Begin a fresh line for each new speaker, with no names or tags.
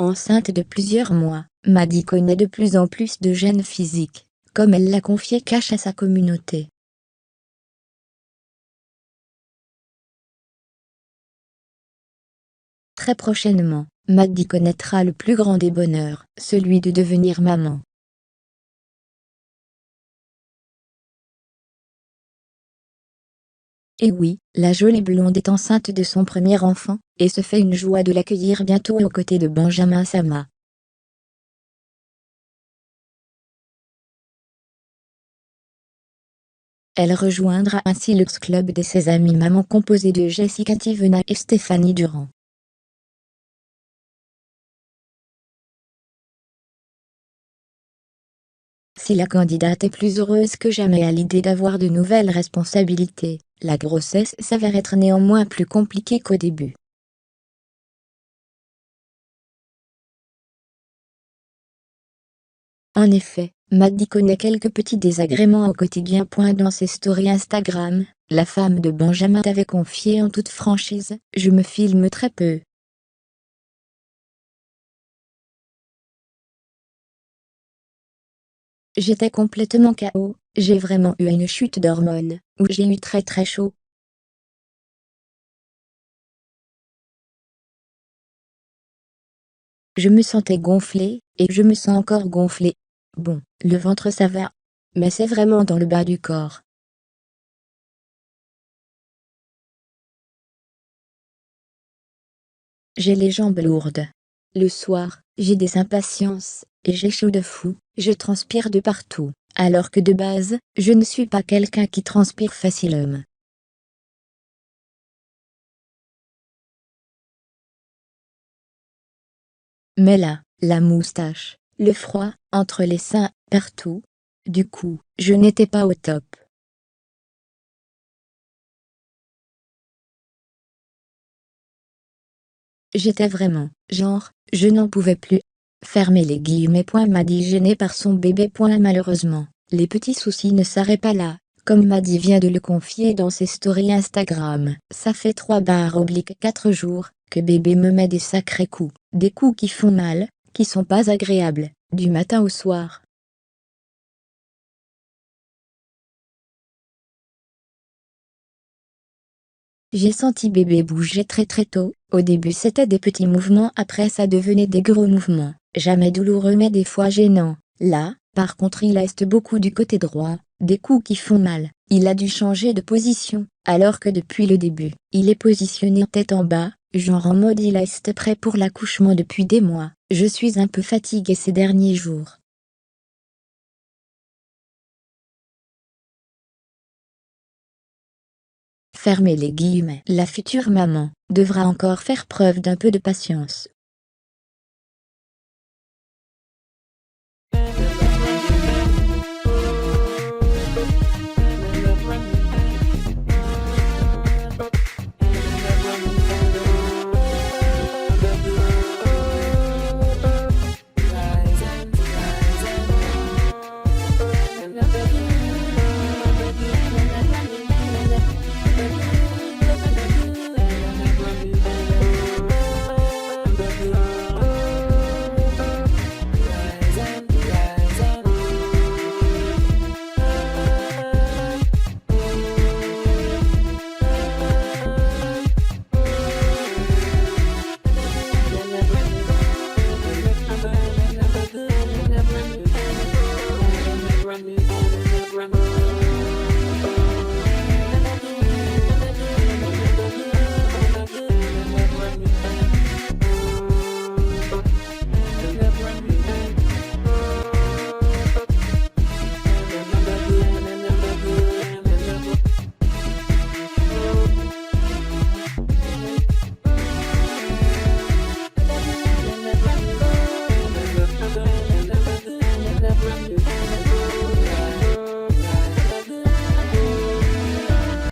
Enceinte de plusieurs mois, Maddie connaît de plus en plus de gênes physiques, comme elle l'a confié cash à sa communauté. Très prochainement, Maddie connaîtra le plus grand des bonheurs, celui de devenir maman. Et oui, la jolie blonde est enceinte de son premier enfant, et se fait une joie de l'accueillir bientôt aux côtés de Benjamin Sama. Elle rejoindra ainsi le club de ses amies mamans composé de Jessica Tivena et Stéphanie Durand. Si la candidate est plus heureuse que jamais à l'idée d'avoir de nouvelles responsabilités, la grossesse s'avère être néanmoins plus compliquée qu'au début. En effet, Maddie connaît quelques petits désagréments au quotidien. Dans ses stories Instagram, la femme de Benjamin avait confié en toute franchise: « Je me filme très peu. J'étais complètement KO, j'ai vraiment eu une chute d'hormones, où j'ai eu très très chaud. Je me sentais gonflée, et je me sens encore gonflée. Bon, le ventre ça va. Mais c'est vraiment dans le bas du corps. J'ai les jambes lourdes. Le soir, j'ai des impatiences, et j'ai chaud de fou, je transpire de partout, alors que de base, je ne suis pas quelqu'un qui transpire facilement. Mais là, la moustache, le froid, entre les seins, partout. Du coup, je n'étais pas au top. J'étais vraiment, genre, je n'en pouvais plus. Fermez les guillemets. Maddie gênée par son bébé. Malheureusement, les petits soucis ne s'arrêtent pas là, comme Maddie vient de le confier dans ses stories Instagram. Ça fait 3/4 jours, que bébé me met des sacrés coups, des coups qui font mal, qui sont pas agréables, du matin au soir. J'ai senti bébé bouger très très tôt. Au début c'était des petits mouvements, après ça devenait des gros mouvements, jamais douloureux mais des fois gênants. Là, par contre il reste beaucoup du côté droit, des coups qui font mal. Il a dû changer de position, alors que depuis le début, il est positionné tête en bas, genre en mode il reste prêt pour l'accouchement depuis des mois. Je suis un peu fatiguée ces derniers jours. Fermez les guillemets. La future maman devra encore faire preuve d'un peu de patience,